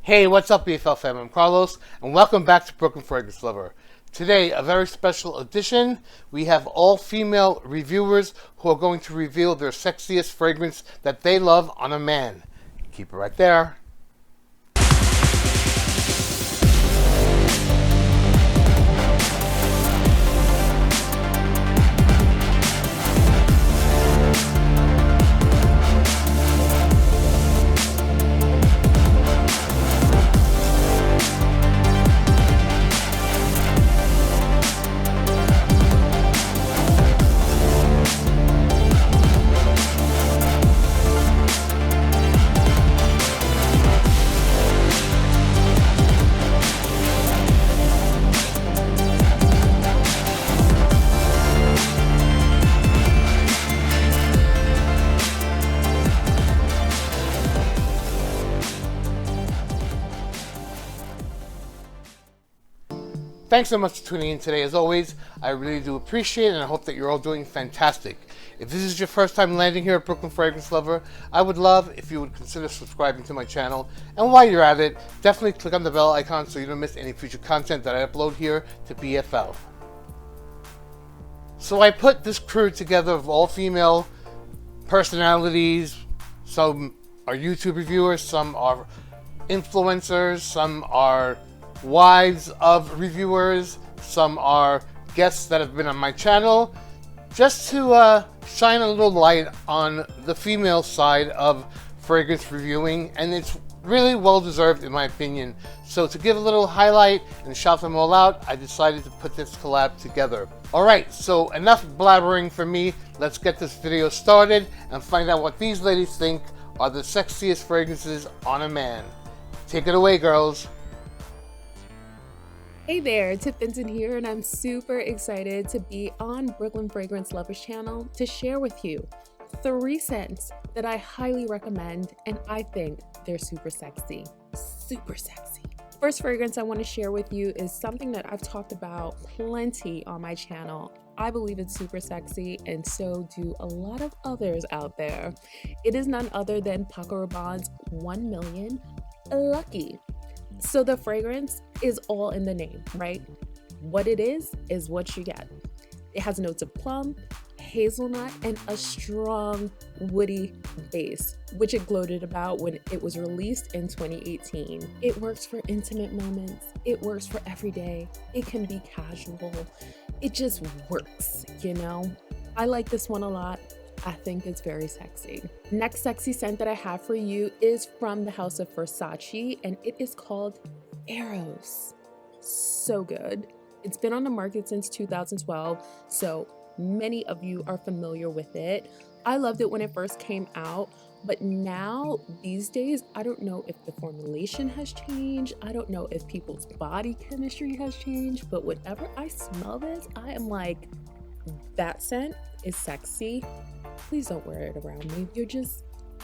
Hey, what's up, BFL fam? I'm Carlos, and welcome back to Brooklyn Fragrance Lover. Today, a very special edition. We have all female reviewers who are going to reveal their sexiest fragrance that they love on a man. Keep it right there. Thanks so much for tuning in today. As always, I really do appreciate it, and I hope that you're all doing fantastic. If this is your first time landing here at Brooklyn Fragrance Lover, I would love if you would consider subscribing to my channel. And while you're at it, definitely click on the bell icon so you don't miss any future content that I upload here to BFL. So I put this crew together of all female personalities. Some are YouTube reviewers, some are influencers, some are wives of reviewers, some are guests that have been on my channel, just to shine a little light on the female side of fragrance reviewing, and it's really well deserved in my opinion. So to give a little highlight and shout them all out, I decided to put this collab together. Alright, so enough blabbering from me. Let's get this video started and find out what these ladies think are the sexiest fragrances on a man. Take it away, girls. Hey there, Tiff Benson here, and I'm super excited to be on Brooklyn Fragrance Lovers channel to share with you 3 scents that I highly recommend, and I think they're super sexy. Super sexy. First fragrance I want to share with you is something that I've talked about plenty on my channel. I believe it's super sexy, and so do a lot of others out there. It is none other than Paco Rabanne's 1 Million Lucky. So the fragrance is all in the name, right? What it is what you get. It has notes of plum, hazelnut, and a strong woody base, which it gloated about when it was released in 2018. It works for intimate moments. It works for every day. It can be casual. It just works, you know? I like this one a lot. I think it's very sexy. Next sexy scent that I have for you is from the house of Versace, and it is called Eros. So good. It's been on the market since 2012, so many of you are familiar with it. I loved it when it first came out, but now, these days, I don't know if the formulation has changed. I don't know if people's body chemistry has changed, but whenever I smell this, I am like, that scent is sexy. Please don't wear it around me.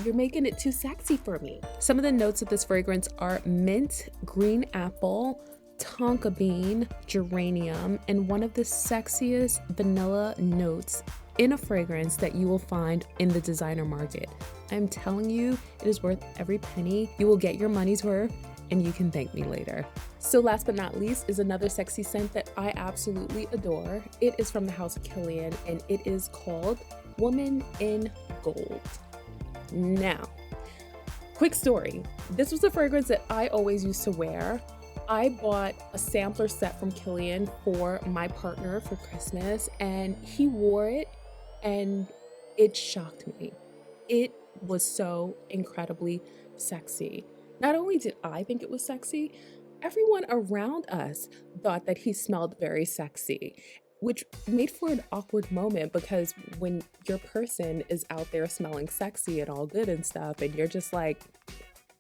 You're making it too sexy for me. Some of the notes of this fragrance are mint, green apple, tonka bean, geranium, and one of the sexiest vanilla notes in a fragrance that you will find in the designer market. I'm telling you, it is worth every penny. You will get your money's worth, and you can thank me later. So last but not least is another sexy scent that I absolutely adore. It is from the house of Kilian, and it is called Woman in Gold. Now, quick story. This was a fragrance that I always used to wear. I bought a sampler set from Kilian for my partner for Christmas, and he wore it, and it shocked me. It was so incredibly sexy. Not only did I think it was sexy, everyone around us thought that he smelled very sexy, which made for an awkward moment because when your person is out there smelling sexy and all good and stuff, and you're just like,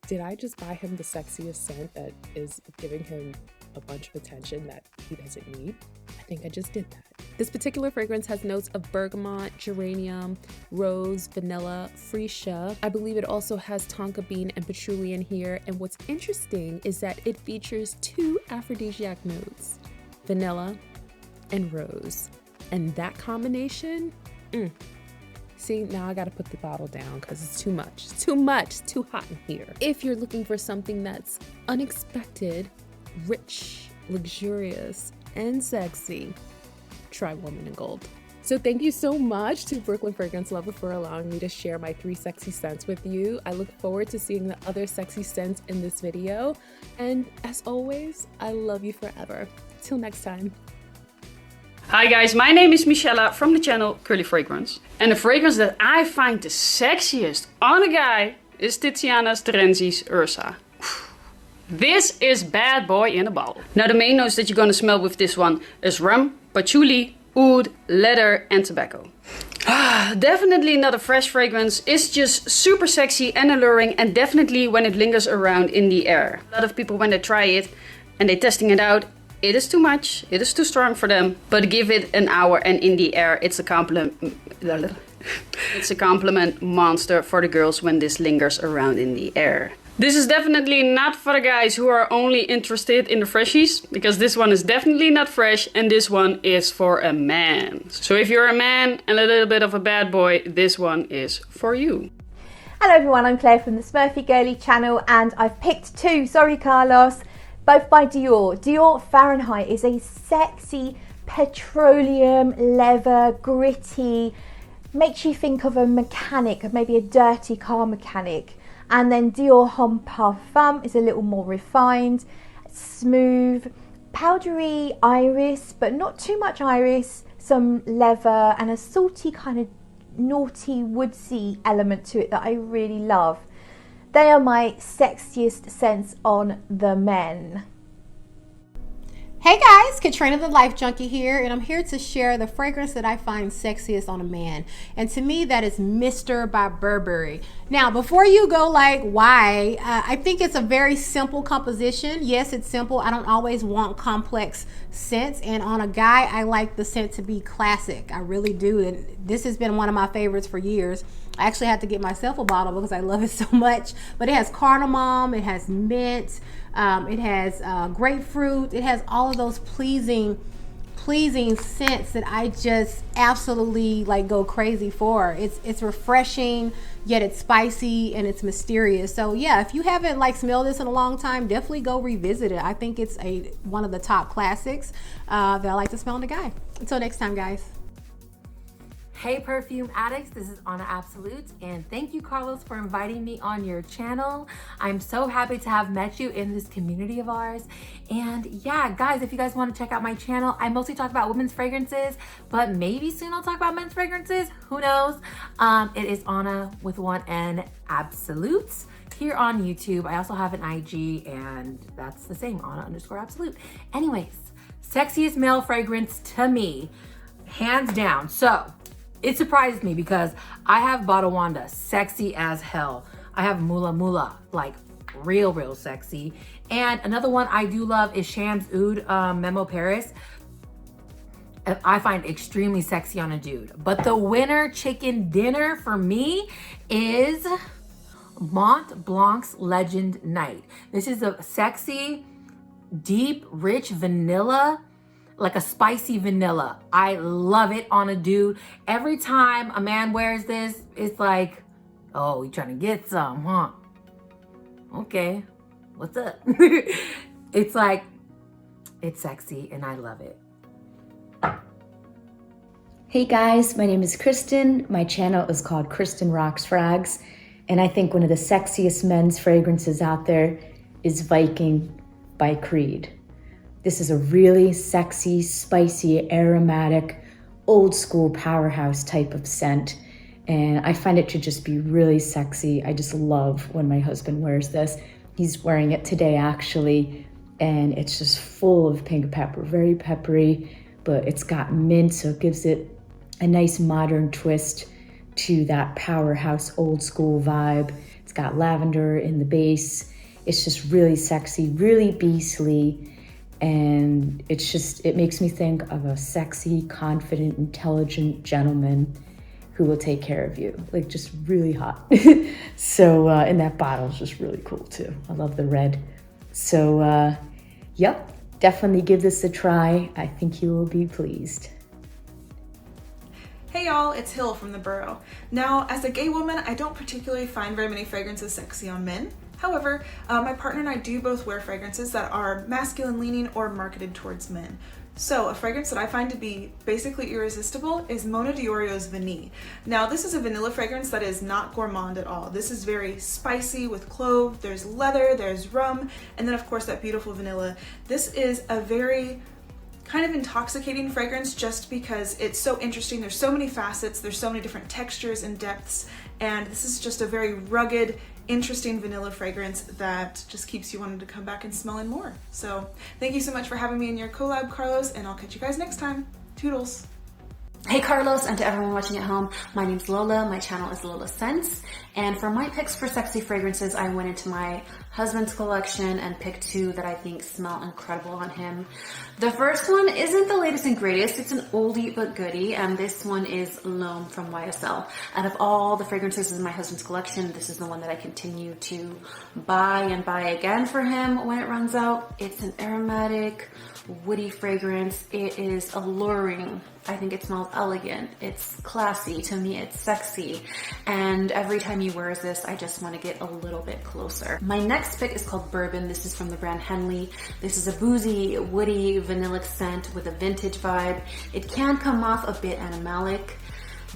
did I just buy him the sexiest scent that is giving him a bunch of attention that he doesn't need? I think I just did that. This particular fragrance has notes of bergamot, geranium, rose, vanilla, freesia. I believe it also has tonka bean and patchouli in here. And what's interesting is that it features 2 aphrodisiac notes, vanilla and rose. And that combination, See, now I gotta put the bottle down because it's too much. It's too much. It's too hot in here. If you're looking for something that's unexpected, rich, luxurious, and sexy, try Woman in Gold. So thank you so much to Brooklyn Fragrance Lover for allowing me to share my 3 sexy scents with you. I look forward to seeing the other sexy scents in this video. And as always, I love you forever. Till next time. Hi guys, my name is Michelle from the channel Curly Fragrance. And the fragrance that I find the sexiest on a guy is Tiziana's Terenzi's Ursa. This is bad boy in a bottle. Now the main notes that you're gonna smell with this one is rum, patchouli, oud, leather and tobacco. Definitely not a fresh fragrance. It's just super sexy and alluring, and definitely when it lingers around in the air. A lot of people, when they try it and they're testing it out, it is too much, it is too strong for them. But give it an hour and in the air, it's a compliment. It's a compliment monster for the girls when this lingers around in the air. This is definitely not for the guys who are only interested in the freshies, because this one is definitely not fresh and this one is for a man. So if you're a man and a little bit of a bad boy, this one is for you. Hello everyone, I'm Claire from the Smurfy Girly channel, and I've picked 2, sorry Carlos, both by Dior. Dior Fahrenheit is a sexy petroleum, leather, gritty, makes you think of a mechanic, maybe a dirty car mechanic. And then Dior Homme Parfum is a little more refined, smooth, powdery iris, but not too much iris, some leather and a salty kind of naughty woodsy element to it that I really love. They are my sexiest scents on the men. Hey guys, Katrina the Life Junkie here, and I'm here to share the fragrance that I find sexiest on a man. And to me, that is Mr. by Burberry. Now, before you go like, why? I think it's a very simple composition. Yes, it's simple. I don't always want complex scents. And on a guy, I like the scent to be classic. I really do. And this has been one of my favorites for years. I actually had to get myself a bottle because I love it so much. But it has cardamom, it has mint, it has grapefruit, it has all of those pleasing scents that I just absolutely like go crazy for. It's refreshing, yet it's spicy and it's mysterious. So yeah, if you haven't like smelled this in a long time, definitely go revisit it. I think it's one of the top classics that I like to smell on a guy. Until next time, guys. Hey perfume addicts, this is Anna Absolute, and thank you Carlos for inviting me on your channel. I'm so happy to have met you in this community of ours. And yeah, guys, if you guys want to check out my channel, I mostly talk about women's fragrances, but maybe soon I'll talk about men's fragrances, who knows. It is Anna with 1 N Absolute here on YouTube. I also have an IG, and that's the same, Anna_Absolute. Anyways, sexiest male fragrance to me, hands down. So it surprised me because I have Bada Wanda, sexy as hell. I have Mula Mula, like real sexy. And another one I do love is Shams Oud Memo Paris. I find extremely sexy on a dude. But the winner chicken dinner for me is Mont Blanc's Legend Night. This is a sexy, deep, rich vanilla, like a spicy vanilla. I love it on a dude. Every time a man wears this, it's like, oh, you trying to get some, huh? Okay, what's up? It's like, it's sexy and I love it. Hey guys, my name is Kristen. My channel is called Kristen Rocks Frags, and I think one of the sexiest men's fragrances out there is Viking by Creed. This is a really sexy, spicy, aromatic, old school powerhouse type of scent. And I find it to just be really sexy. I just love when my husband wears this. He's wearing it today actually, and it's just full of pink pepper, very peppery, but it's got mint, so it gives it a nice modern twist to that powerhouse old school vibe. It's got lavender in the base. It's just really sexy, really beastly. And it makes me think of a sexy, confident, intelligent gentleman who will take care of you, like just really hot. So, and that bottle is just really cool too. I love the red. So, yep, definitely give this a try. I think you will be pleased. Hey y'all, it's Hill from the Borough. Now, as a gay woman, I don't particularly find very many fragrances sexy on men. However, my partner and I do both wear fragrances that are masculine leaning or marketed towards men. So a fragrance that I find to be basically irresistible is Mona Diorio's Vanille. Now this is a vanilla fragrance that is not gourmand at all. This is very spicy with clove, there's leather, there's rum, and then of course that beautiful vanilla. This is a very kind of intoxicating fragrance just because it's so interesting. There's so many facets, there's so many different textures and depths, and this is just a very rugged, interesting vanilla fragrance that just keeps you wanting to come back and smell in more. So thank you so much for having me in your collab, Carlos, and I'll catch you guys next time. Toodles. Hey Carlos, and to everyone watching at home, my name's Lola, my channel is Lola Scents, and for my picks for sexy fragrances, I went into my husband's collection and picked 2 that I think smell incredible on him. The first one isn't the latest and greatest, it's an oldie but goodie, and this one is L'Homme from YSL. Out of all the fragrances in my husband's collection, this is the one that I continue to buy and buy again for him when it runs out. It's an aromatic, woody fragrance. It is alluring. I think it smells elegant. It's classy. To me, it's sexy. And every time he wears this, I just want to get a little bit closer. My next pick is called Bourbon. This is from the brand Henley. This is a boozy, woody, vanillic scent with a vintage vibe. It can come off a bit animalic.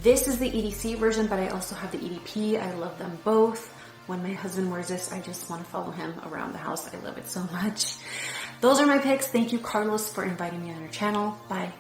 This is the EDC version, but I also have the EDP. I love them both. When my husband wears this, I just want to follow him around the house. I love it so much. Those are my picks. Thank you, Carlos, for inviting me on your channel. Bye.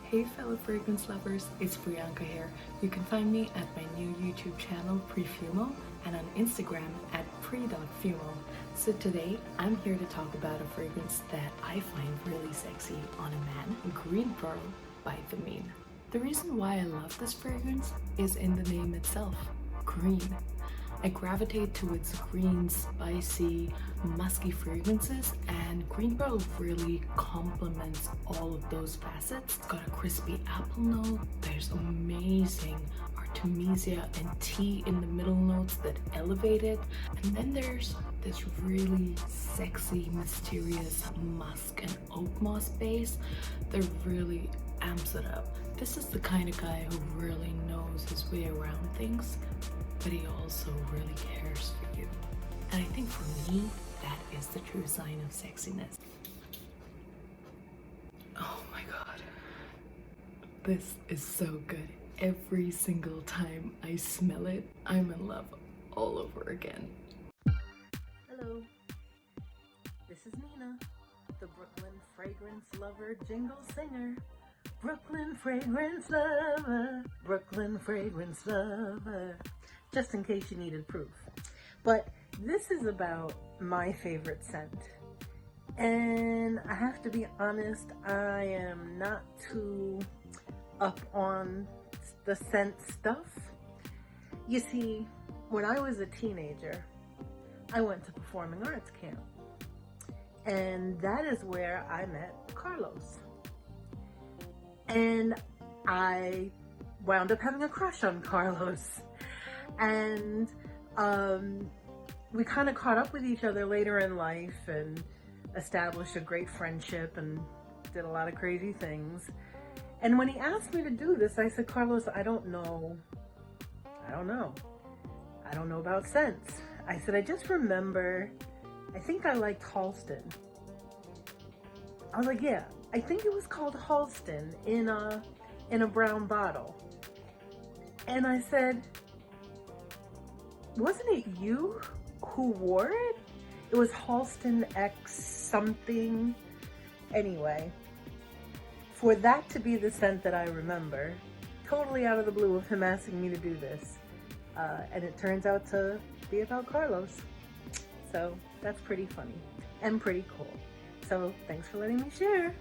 Hey fellow fragrance lovers, it's Priyanka here. You can find me at my new YouTube channel, Prefumo, and on Instagram at pre.fumo. So today, I'm here to talk about a fragrance that I find really sexy on a man, Green Pearl by The Mean. The reason why I love this fragrance is in the name itself, green. I gravitate towards green, spicy, musky fragrances, and Green Pearl really complements all of those facets. It's got a crispy apple note, there's amazing artemisia and tea in the middle notes that elevate it, and then there's this really sexy, mysterious musk and oak moss base that really amps it up. This is the kind of guy who really knows his way around things, but he also really cares for you. And I think for me, that is the true sign of sexiness. Oh my god. This is so good. Every single time I smell it, I'm in love all over again. Hello. This is Nina, the Brooklyn fragrance lover jingle singer. Brooklyn fragrance lover, Brooklyn fragrance lover. Just in case you needed proof. But this is about my favorite scent. And I have to be honest, I am not too up on the scent stuff. You see, when I was a teenager, I went to performing arts camp. And that is where I met Carlos. And I wound up having a crush on Carlos. And we kind of caught up with each other later in life and established a great friendship and did a lot of crazy things. And when he asked me to do this, I said, Carlos, I don't know about scents. I said, I just remember, I think I liked Halston. I was like, yeah, I think it was called Halston in a brown bottle. And I said, wasn't it you who wore it? It was Halston X something. Anyway, for that to be the scent that I remember, totally out of the blue of him asking me to do this, and it turns out to be about Carlos. So that's pretty funny and pretty cool. So thanks for letting me share.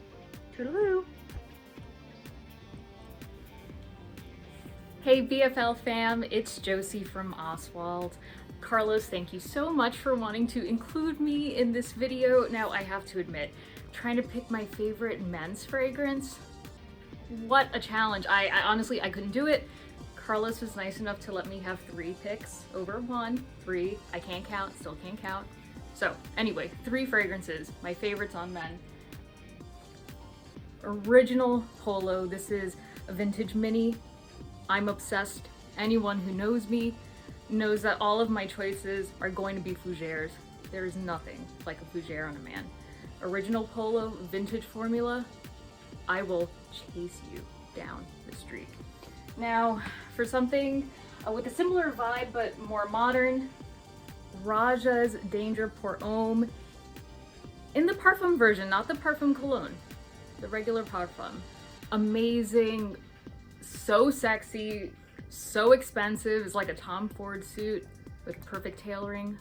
Toodaloo. Hey BFL fam, it's Josie from Oswald. Carlos, thank you so much for wanting to include me in this video. Now I have to admit, trying to pick my favorite men's fragrance, what a challenge. I honestly, I couldn't do it. Carlos was nice enough to let me have 3 picks over 1, 3, I can't count, still can't count. So anyway, 3 fragrances, my favorites on men. Original Polo, this is a vintage mini. I'm obsessed. Anyone who knows me knows that all of my choices are going to be fougères. There is nothing like a fougère on a man. Original Polo, vintage formula, I will chase you down the street. Now, for something with a similar vibe but more modern, Raja's Danger Pour Homme in the parfum version, not the parfum cologne, the regular parfum. Amazing, so sexy, so expensive. It's like a Tom Ford suit with perfect tailoring.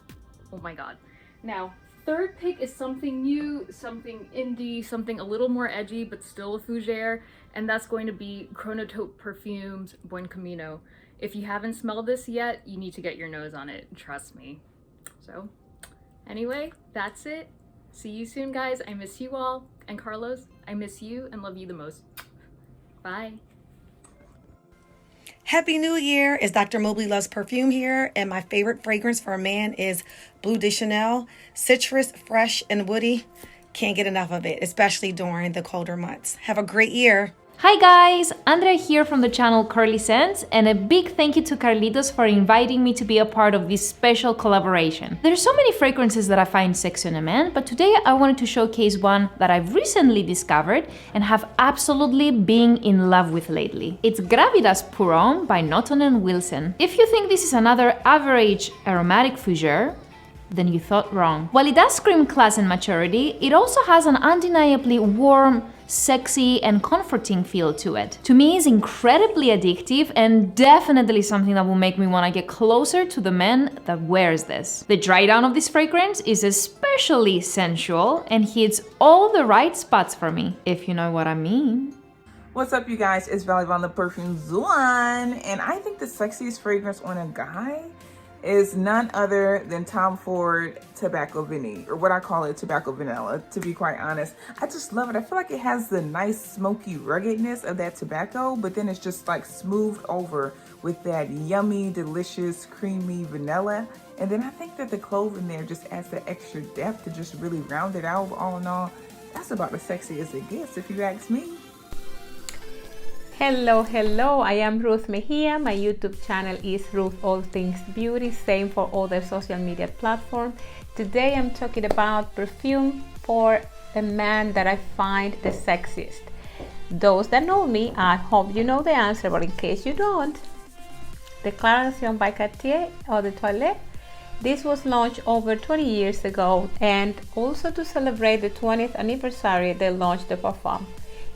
Oh my god. Now, third pick is something new, something indie, something a little more edgy but still a fougère, and that's going to be Chronotope Perfumes Buen Camino. If you haven't smelled this yet, you need to get your nose on it, trust me. So, anyway, that's it. See you soon, guys. I miss you all. And Carlos, I miss you and love you the most. Bye. Happy New Year! It's Dr. Mobley Loves Perfume here, and my favorite fragrance for a man is Bleu de Chanel. Citrus, fresh, and woody. Can't get enough of it, especially during the colder months. Have a great year! Hi guys, Andrea here from the channel Curly Scents, and a big thank you to Carlitos for inviting me to be a part of this special collaboration. There's so many fragrances that I find sexy on a man, but today I wanted to showcase one that I've recently discovered and have absolutely been in love with lately. It's Gravitas Pour Homme by Norton & Wilson. If you think this is another average aromatic fougère, then you thought wrong. While it does scream class and maturity, it also has an undeniably warm, sexy and comforting feel to it. To me, it's incredibly addictive and definitely something that will make me want to get closer to the man that wears this. The dry down of this fragrance is especially sensual and hits all the right spots for me, if you know what I mean. What's up, you guys? It's Valley Von the Perfume Zuan, and I think the sexiest fragrance on a guy is none other than Tom Ford Tobacco Vanille, or what I call it, Tobacco Vanilla, to be quite honest. I just love it. I feel like it has the nice smoky ruggedness of that tobacco, but then it's just like smoothed over with that yummy, delicious, creamy vanilla. And then I think that the clove in there just adds that extra depth to just really round it out. All in all, that's about as sexy as it gets, if you ask me. Hello, I am Ruth Mejia. My YouTube channel is Ruth All Things Beauty, same for other social media platforms. Today I'm talking about perfume for the man that I find the sexiest. Those that know me, I hope you know the answer, but in case you don't, Declaration by Cartier Eau de Toilette. This was launched over 20 years ago, and also to celebrate the 20th anniversary, they launched the parfum.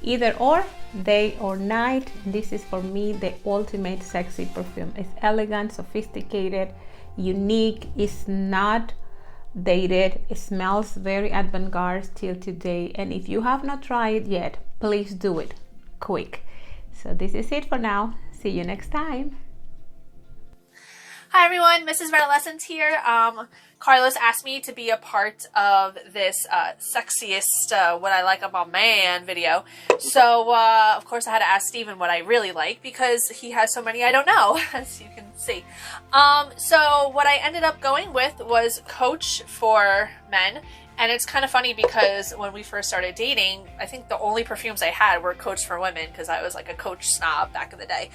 Either or, day or night, this is for me the ultimate sexy perfume. It's elegant, sophisticated, unique, it's not dated, it smells very avant-garde still today, and if you have not tried it yet, please do it quick. So this is it for now. See you next time. Hi everyone, Mrs. Redolescence here. Carlos asked me to be a part of this sexiest what I like about man video. So of course I had to ask Steven what I really like because he has so many I don't know, as you can see. So what I ended up going with was Coach for men. And it's kind of funny because when we first started dating, I think the only perfumes I had were Coach for women because I was like a Coach snob back in the day.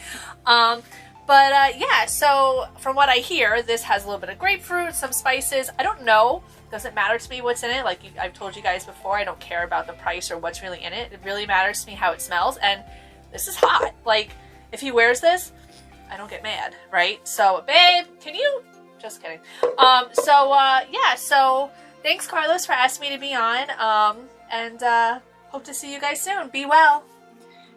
But yeah, so from what I hear, this has a little bit of grapefruit, some spices. I don't know. Doesn't matter to me what's in it. Like I've told you guys before, I don't care about the price or what's really in it. It really matters to me how it smells. And this is hot. Like if he wears this, I don't get mad, right? So babe, can you? Just kidding. Yeah, so thanks Carlos for asking me to be on. And hope to see you guys soon. Be well.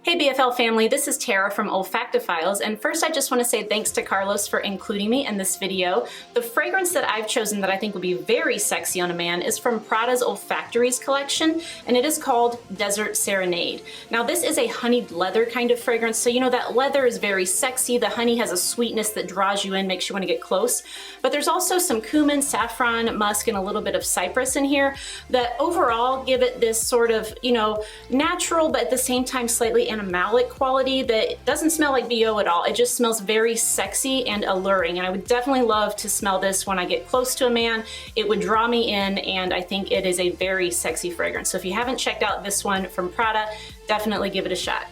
Hey BFL family, this is Tara from Olfactophiles, and first I just want to say thanks to Carlos for including me in this video. The fragrance that I've chosen that I think will be very sexy on a man is from Prada's Olfactories collection, and it is called Desert Serenade. Now this is a honeyed leather kind of fragrance, so you know that leather is very sexy, the honey has a sweetness that draws you in, makes you want to get close, but there's also some cumin, saffron, musk, and a little bit of cypress in here that overall give it this sort of, you know, natural but at the same time slightly animalic quality that doesn't smell like BO at all. It just smells very sexy and alluring, and I would definitely love to smell this when I get close to a man. It would draw me in, and I think it is a very sexy fragrance. So if you haven't checked out this one from Prada, definitely give it a shot.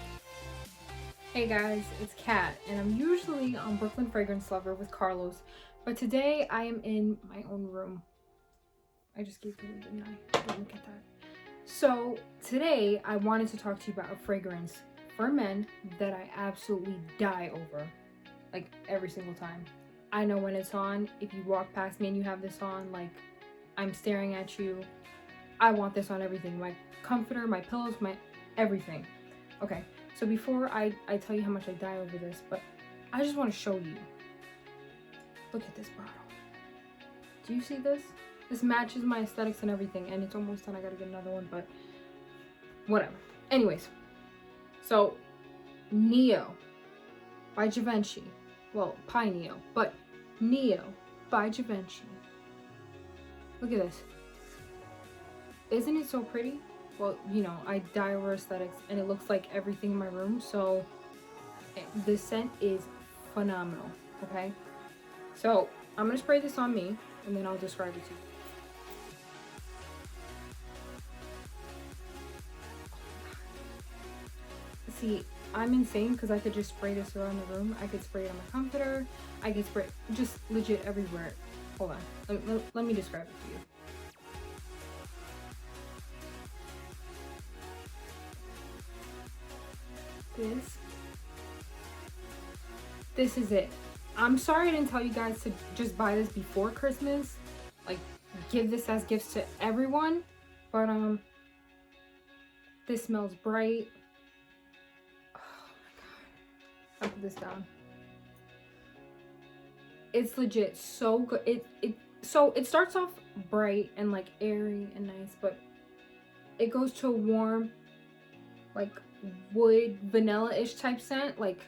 Hey guys, it's Kat, and I'm usually on Brooklyn Fragrance Lover with Carlos, but today I am in my own room. I just gave you a didn't I? Look at that. So today I wanted to talk to you about a fragrance for men that I absolutely die over, like every single time. I know when it's on. If you walk past me and you have this on, like I'm staring at you. I want this on everything. My comforter, my pillows, my everything. Okay. So before I tell you how much I die over this, but I just want to show you. Look at this bottle. Do you see this? This matches my aesthetics and everything, and it's almost done. I gotta get another one, but whatever. Anyways, so Neo by Givenchy. Well, Pie Neo, but Neo by Givenchy. Look at this. Isn't it so pretty? Well, you know, I die over aesthetics, and it looks like everything in my room, so this scent is phenomenal, okay? So, I'm gonna spray this on me, and then I'll describe it to you. See, I'm insane because I could just spray this around the room. I could spray it on my comforter. I could spray it just legit everywhere. Hold on, let me describe it to you. This is it. I'm sorry I didn't tell you guys to just buy this before Christmas, like give this as gifts to everyone, but this smells bright. Oh my god, I'll put this down. It's legit so good. So it starts off bright and like airy and nice, but it goes to a warm, like wood vanilla-ish type scent. Like,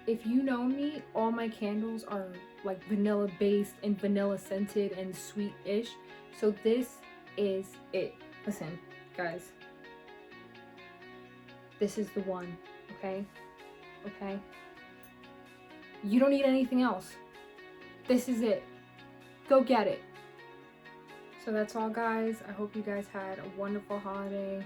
if you know me, all my candles are like vanilla based and vanilla scented and sweet-ish, so this is it. Listen guys, this is the one. Okay, you don't need anything else. This is it. Go get it. So that's all guys. I hope you guys had a wonderful holiday.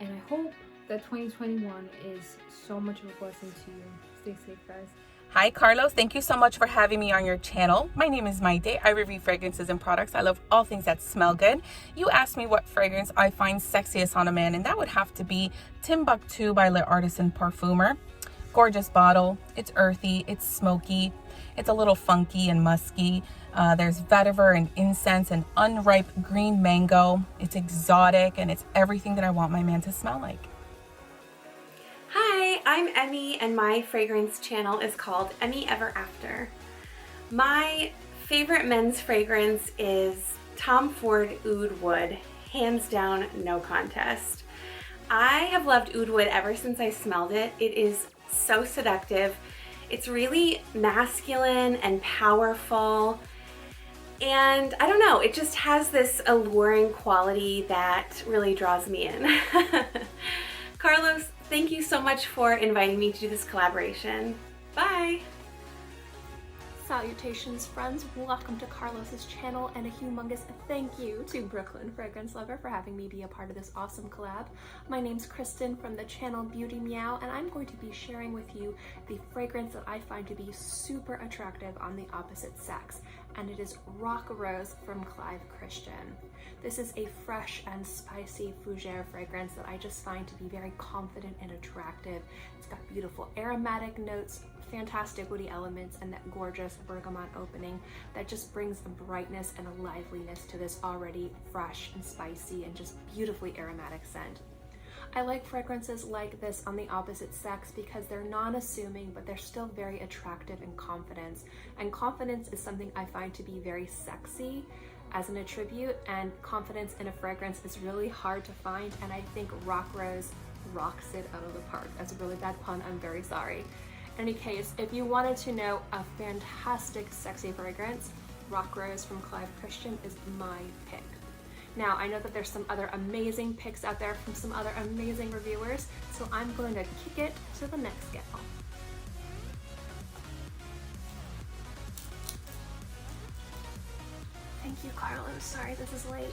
And I hope that 2021 is so much of a blessing to you. Stay safe, guys. Hi, Carlos. Thank you so much for having me on your channel. My name is Maite. I review fragrances and products. I love all things that smell good. You asked me what fragrance I find sexiest on a man, and that would have to be Timbuktu by Le Artisan Parfumer. Gorgeous bottle. It's earthy. It's smoky. It's a little funky and musky. There's vetiver and incense and unripe green mango. It's exotic, and it's everything that I want my man to smell like. Hi, I'm Emmy, and my fragrance channel is called Emmy Ever After. My favorite men's fragrance is Tom Ford Oud Wood, hands down, no contest. I have loved Oud Wood ever since I smelled it. It is so seductive. It's really masculine and powerful. And I don't know, it just has this alluring quality that really draws me in. Carlos, thank you so much for inviting me to do this collaboration. Bye! Salutations friends, welcome to Carlos's channel, and a humongous thank you to Brooklyn Fragrance Lover for having me be a part of this awesome collab. My name's Kristen from the channel Beauty Meow, and I'm going to be sharing with you the fragrance that I find to be super attractive on the opposite sex, and it is Rock Rose from Clive Christian. This is a fresh and spicy fougere fragrance that I just find to be very confident and attractive. It's got beautiful aromatic notes, fantastic woody elements, and that gorgeous bergamot opening that just brings a brightness and a liveliness to this already fresh and spicy and just beautifully aromatic scent. I like fragrances like this on the opposite sex because they're non-assuming, but they're still very attractive and confidence. And confidence is something I find to be very sexy as an attribute, and confidence in a fragrance is really hard to find, and I think Rock Rose rocks it out of the park. That's a really bad pun, I'm very sorry. In any case, if you wanted to know a fantastic sexy fragrance, Rock Rose from Clive Christian is my pick. Now, I know that there's some other amazing picks out there from some other amazing reviewers, so I'm going to kick it to the next gal. Thank you, Carlos. Sorry this is late.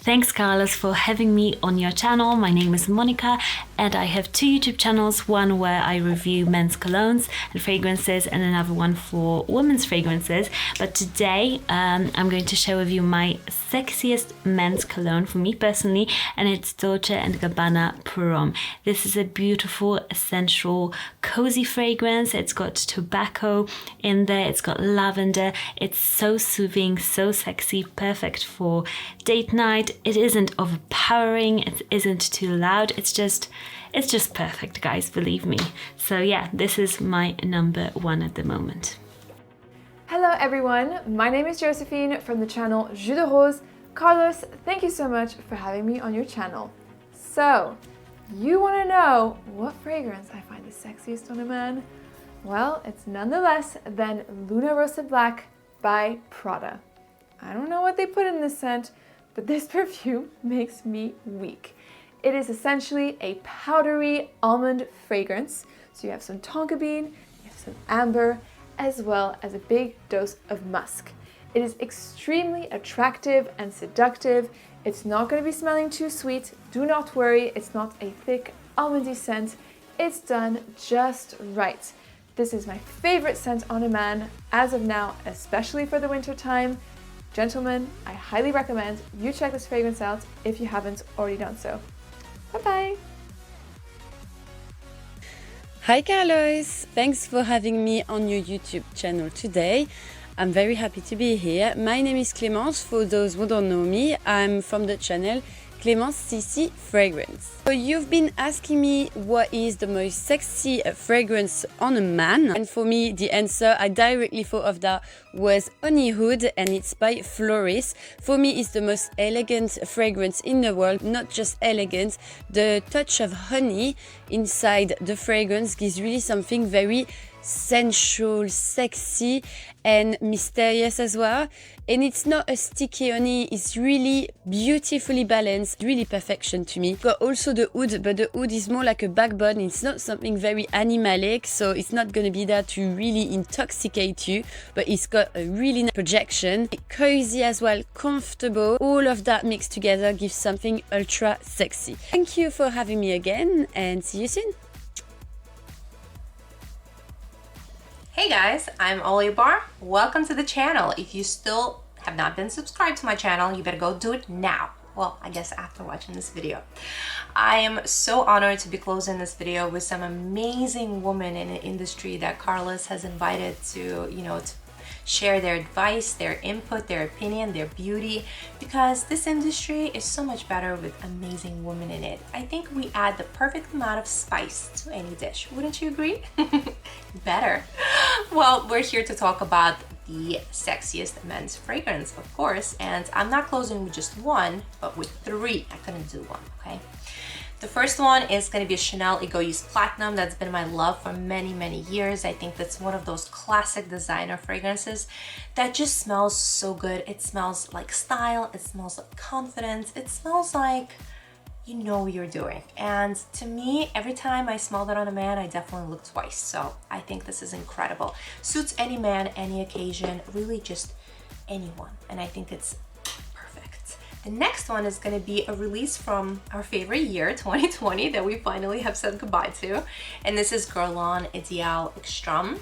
Thanks, Carlos, for having me on your channel. My name is Monica, and I have 2 YouTube channels, one where I review men's colognes and fragrances and another one for women's fragrances. But today I'm going to share with you my sexiest men's cologne for me personally, and it's Dolce & Gabbana Prom. This is a beautiful, essential, cozy fragrance. It's got tobacco in there, it's got lavender. It's so soothing, so sexy, perfect for date night. It isn't overpowering, it isn't too loud. It's just perfect, guys, believe me. So yeah, this is my number 1 at the moment. Hello everyone, my name is Josephine from the channel Jus de Rose. Carlos, thank you so much for having me on your channel. So, you want to know what fragrance I find the sexiest on a man? Well, it's none the less than Luna Rosa Black by Prada. I don't know what they put in this scent, but this perfume makes me weak. It is essentially a powdery almond fragrance. So you have some tonka bean, you have some amber, as well as a big dose of musk. It is extremely attractive and seductive. It's not going to be smelling too sweet. Do not worry, it's not a thick almondy scent. It's done just right. This is my favorite scent on a man as of now, especially for the winter time. Gentlemen, I highly recommend you check this fragrance out if you haven't already done so. Bye-bye! Hi Carlos! Thanks for having me on your YouTube channel today. I'm very happy to be here. My name is Clémence. For those who don't know me, I'm from the channel Clémence CC Fragrance. So you've been asking me what is the most sexy fragrance on a man, and for me the answer I directly thought of that was Honeywood, and it's by Floris. For me it's the most elegant fragrance in the world. Not just elegant, the touch of honey inside the fragrance gives really something very sensual, sexy and mysterious as well. And it's not a sticky honey, it's really beautifully balanced, really perfection to me. Got also the oud, but the oud is more like a backbone. It's not something very animalic, so it's not going to be there to really intoxicate you, but it's got a really nice projection. Cozy as well, comfortable. All of that mixed together gives something ultra sexy. Thank you for having me again, and see you soon. Hey guys, I'm Oli Bar. Welcome to the channel. If you still have not been subscribed to my channel, you better go do it now. Well, I guess after watching this video. I am so honored to be closing this video with some amazing women in the industry that Carlos has invited to, to share their advice, their input, their opinion, their beauty, because this industry is so much better with amazing women in it. I think we add the perfect amount of spice to any dish. Wouldn't you agree? Better. Well, we're here to talk about the sexiest men's fragrance, of course, and I'm not closing with just one, but with 3. I couldn't do one, okay? The first one is going to be a Chanel Egoist Platinum. That's been my love for many, many years. I think that's one of those classic designer fragrances that just smells so good. It smells like style, it smells like confidence, it smells like you know what you're doing. And to me, every time I smell that on a man, I definitely look twice. So I think this is incredible. Suits any man, any occasion, really just anyone. And I think it's perfect. The next one is going to be a release from our favorite year, 2020, that we finally have said goodbye to. And this is Guerlain Ideal Extreme.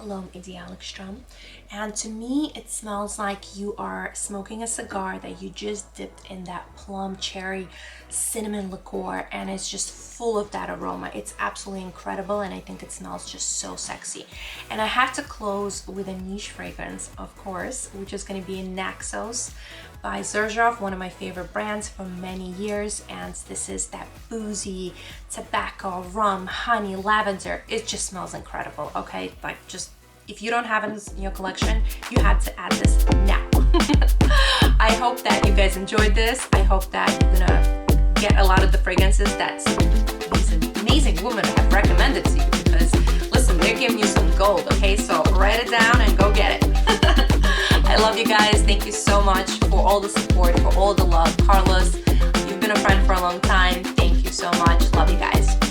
L'Homme Ideal Extreme. And to me, it smells like you are smoking a cigar that you just dipped in that plum cherry cinnamon liqueur, and it's just full of that aroma. It's absolutely incredible, and I think it smells just so sexy. And I have to close with a niche fragrance, of course, which is going to be Naxos by Xerjoff, one of my favorite brands for many years. And this is that boozy tobacco, rum, honey, lavender. It just smells incredible, okay? Like, just if you don't have it in your collection, you have to add this now. I hope that you guys enjoyed this. I hope that you're gonna get a lot of the fragrances that these amazing women have recommended to you, because listen, they're giving you some gold, okay? So write it down and go get it. I love you guys. Thank you so much for all the support, for all the love. Carlos, you've been a friend for a long time. Thank you so much. Love you guys.